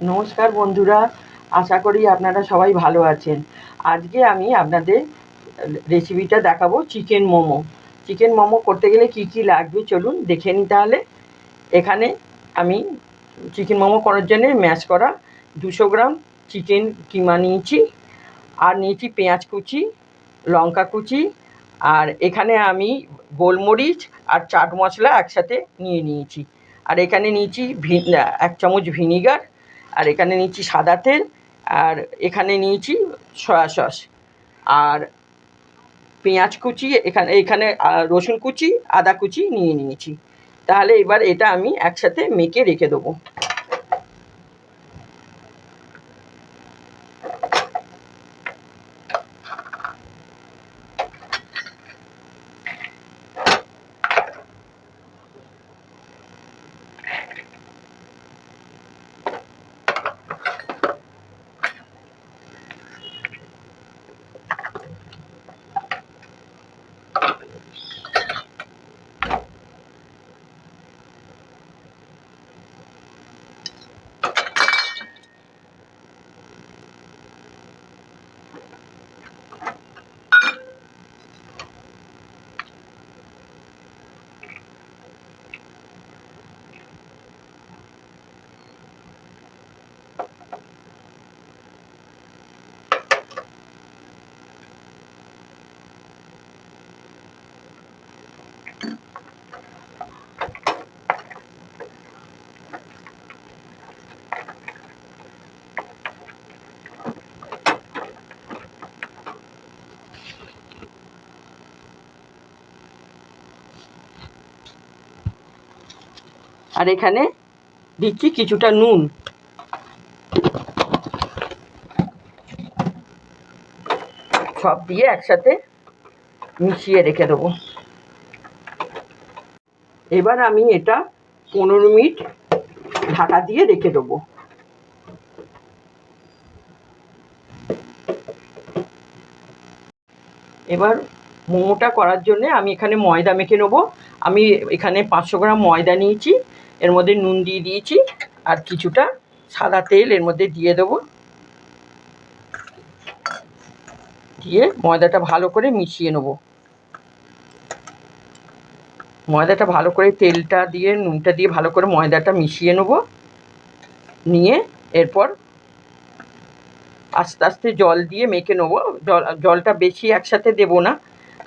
নমস্কার বন্ধুরা, আশা করি আপনারা সবাই ভালো আছেন। আজকে আমি আপনাদের রেসিপিটা দেখাবো চিকেন মোমো। চিকেন মোমো করতে গেলে কি কি লাগবে চলুন দেখে নিই তাহলে। এখানে আমি চিকেন মোমো করার জন্য ম্যাশ করা 200 গ্রাম চিকেন কিমা নিয়েছি, আর নিয়েছি পেঁয়াজ কুচি, লঙ্কা কুচি, আর এখানে আমি গোলমরিচ আর চাট মশলা একসাথে নিয়েছি। আর এখানে নিয়েছি 1 চামচ ভিনিগার, আর এখানে নিয়েছি সাদা তেল, আর এখানে নিয়েছি সয়া সস, আর পেঁয়াজ কুচি, এখানে এখানে রসুন কুচি, আদা কুচি নিয়েছি। তাহলে এবার এটা আমি একসাথে মেখে রেখে দেবো। আর এখানে দিচ্ছি কিছুটা নুন। সব দিয়ে একসাথে মিশিয়ে রেখে দেবো। এবার আমি এটা 15 মিনিট ঢাকা দিয়ে রেখে দেবো। এবার মোমোটা করার জন্য আমি এখানে ময়দা মেখে নেবো। আমি এখানে 500 গ্রাম ময়দা নিয়েছি, এর মধ্যে নুন দিয়ে দিয়েছি, আর কিছুটা সাদা তেল এর মধ্যে দিয়ে দেবো। দিয়ে ময়দাটা ভালো করে মিশিয়ে নেবো। ময়দাটা ভালো করে তেলটা দিয়ে নুনটা দিয়ে ভালো করে ময়দাটা মিশিয়ে নেবো। নিয়ে এরপর আস্তে আস্তে জল দিয়ে মেখে নেবো। জলটা বেশি একসাথে দেবো না,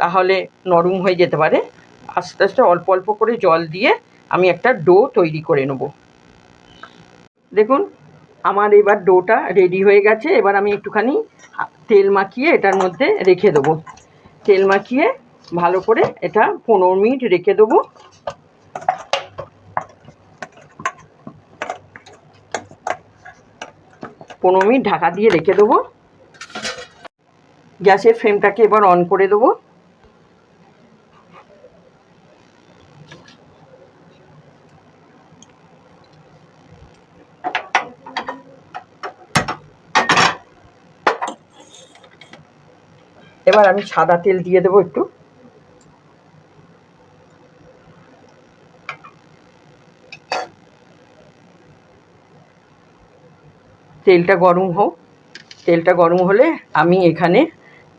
তাহলে নরম হয়ে যেতে পারে। আস্তে আস্তে অল্প অল্প করে জল দিয়ে আমি একটা ডো তৈরি করে নেব। দেখুন আমার এবার ডোটা রেডি হয়ে গেছে। এবার আমি একটুখানি তেল মাখিয়ে এটার মধ্যে রেখে দেবো। তেল মাখিয়ে ভালো করে এটা 15 মিনিট রেখে দেবো। 15 মিনিট ঢাকা দিয়ে রেখে দেবো। গ্যাসের ফ্লেমটাকে এবার অন করে দেবো। এবার আমি সাদা তেল দিয়ে দেবো একটু। তেলটা গরম হোক। তেলটা গরম হলে আমি এখানে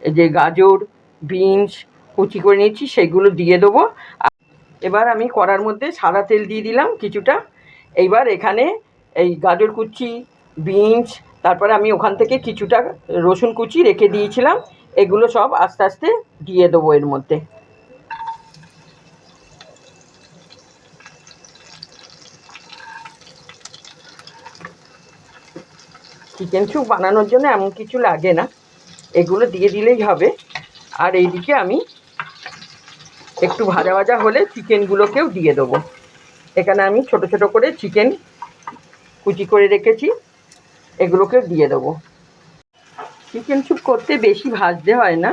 যে গাজর, বিনস কুচি করে নিয়েছি সেগুলো দিয়ে দেবো। এবার আমি কড়ার মধ্যে সাদা তেল দিয়ে দিলাম কিছুটা। এইবার এখানে এই গাজর কুচি, বিনস, তারপরে আমি ওখান থেকে কিছুটা রসুন কুচি রেখে দিয়েছিলাম, এগুলো সব আস্তে আস্তে দিয়ে দেবো এর মধ্যে। চিকেন স্যুপ বানানোর জন্য এমন কিছু লাগে না, এগুলো দিয়ে দিলেই হবে। আর এইদিকে আমি একটু ভাজা ভাজা হলে চিকেনগুলোকেও দিয়ে দেবো। এখানে আমি ছোট ছোট করে চিকেন কুচি করে রেখেছি, এগুলোকেও দিয়ে দেবো। চিকেন স্যুপ করতে বেশি ভাজতে হয় না।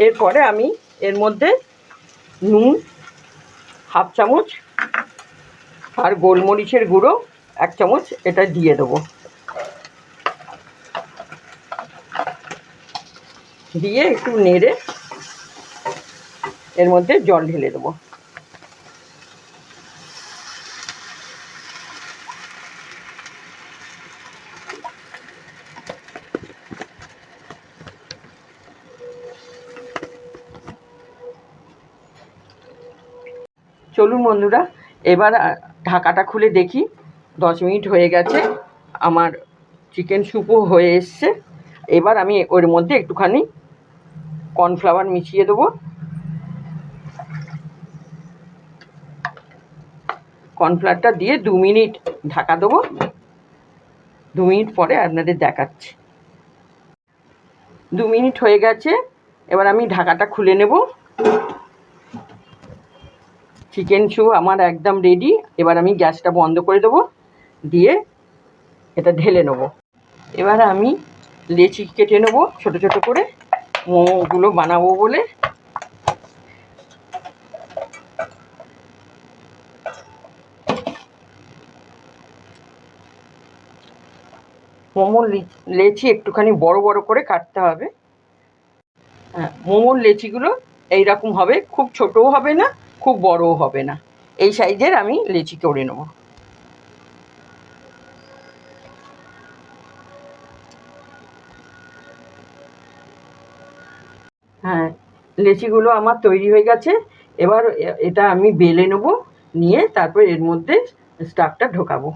এরপরে আমি এর মধ্যে নুন 1/2 চামচ আর গোলমরিচের গুঁড়ো 1 চামচ এটা দিয়ে দেবো। দিয়ে একটু নেড়ে এর মধ্যে জল ঢেলে দেবো। চলুন বন্ধুরা, এবার ঢাকাটা খুলে দেখি। 10 মিনিট হয়ে গেছে, আমার চিকেন স্যুপও হয়ে এসছে। এবার আমি ওর মধ্যে একটুখানি কর্নফ্লাওয়ার মিশিয়ে দেবো। কর্নফ্লাওয়ারটা দিয়ে 2 মিনিট ঢাকা দেবো। 2 মিনিট পরে আপনাদের দেখাচ্ছি। 2 মিনিট হয়ে গেছে, এবার আমি ঢাকাটা খুলে নেব। চিকেন স্যুপ আমার একদম রেডি। এবার আমি গ্যাসটা বন্ধ করে দেবো, দিয়ে এটা ঢেলে নেব। এবার আমি লেচি কেটে নেব ছোট ছোট করে, মোমোগুলো বানাবো বলে। মোমোর লেচি একটুখানি বড় বড় করে কাটতে হবে। হ্যাঁ, মোমোর লেচিগুলো এইরকম হবে, খুব ছোটও হবে না, খুব বড়ও হবে না, এই সাইজের আমি লেচি করে নেব। হ্যাঁ, লেচিগুলো আমার তৈরি হয়ে গেছে। এবার এটা আমি বেলে নেব, নিয়ে তারপর এর মধ্যে স্টাফটা ঢোকাবো।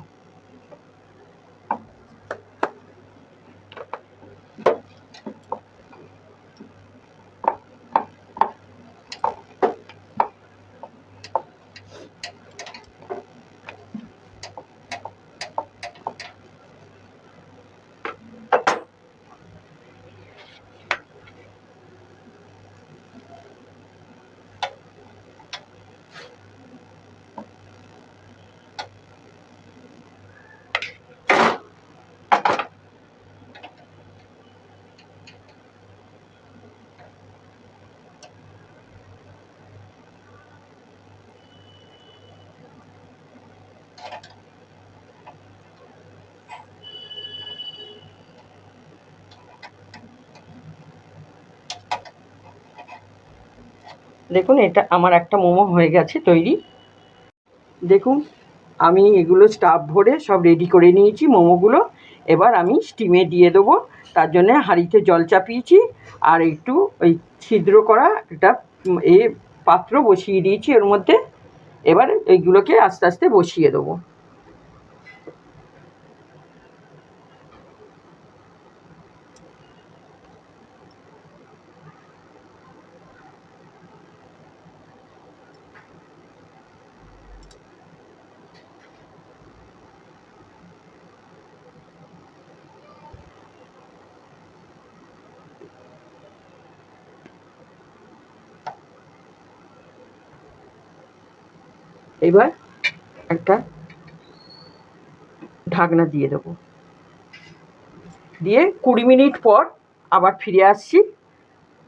দেখুন, এটা আমার একটা মোমো হয়ে গেছে তৈরি। দেখুন, আমি এগুলো স্টাফ ভরে সব রেডি করে নিয়েছি মোমোগুলো। এবার আমি স্টিমে দিয়ে দেবো। তার জন্যে হাঁড়িতে জল চাপিয়েছি, আর একটু ওই ছিদ্র করা একটা পাত্র বসিয়ে দিয়েছি ওর মধ্যে। এবার এইগুলোকে আস্তে আস্তে বসিয়ে দেবো। এবার একটা ঢাকনা দিয়ে দেবো, দিয়ে 20 মিনিট পর আবার ফিরে আসছি।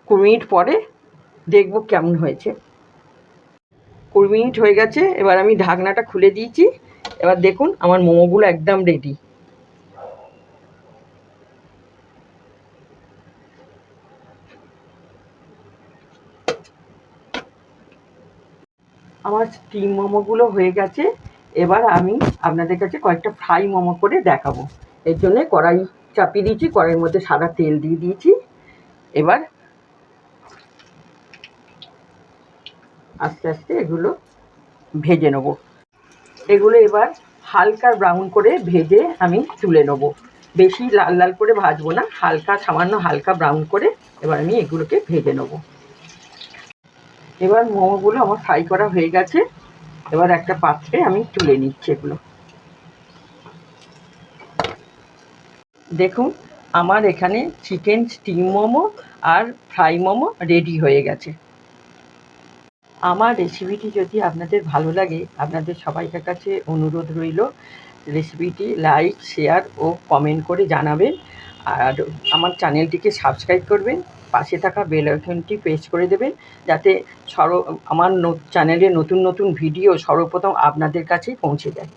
20 মিনিট পরে দেখবো কেমন হয়েছে। 20 মিনিট হয়ে গেছে, এবার আমি ঢাকনাটা খুলে দিয়েছি। এবার দেখুন, আমার মোমোগুলো একদম রেডি। আমার স্টিম মোমোগুলো হয়ে গেছে। এবার আমি আপনাদের কাছে কয়েকটা ফ্রাই মোমো করে দেখাবো। এর জন্যে কড়াই চাপিয়ে দিয়েছি, কড়াইয়ের মধ্যে সাদা তেল দিয়ে দিয়েছি। এবার আস্তে আস্তে এগুলো ভেজে নেব। এগুলো এবার হালকা ব্রাউন করে ভেজে আমি তুলে নেব। বেশি লাল লাল করে ভাজবো না, হালকা সামান্য হালকা ব্রাউন করে এবার আমি এগুলোকে ভেজে নেব। এবার মোমোগুলো আমার ফ্রাই করা হয়ে গেছে। এবার একটা পাত্রে আমি তুলে নিচ্ছি এগুলো। দেখুন, আমার এখানে চিকেন স্টিম মোমো আর ফ্রাই মোমো রেডি হয়ে গেছে। আমার রেসিপিটি যদি আপনাদের ভালো লাগে, আপনাদের সবাইকার কাছে অনুরোধ রইল রেসিপিটি লাইক, শেয়ার ও কমেন্ট করে জানাবেন। আর আমার চ্যানেলটিকে সাবস্ক্রাইব করবেন, পাশে থাকা বেল আইকনটি প্রেস করে দেবেন, যাতে আমার চ্যানেলে নতুন নতুন ভিডিও সর্বপ্রথম আপনাদের কাছেই পৌঁছে যায়।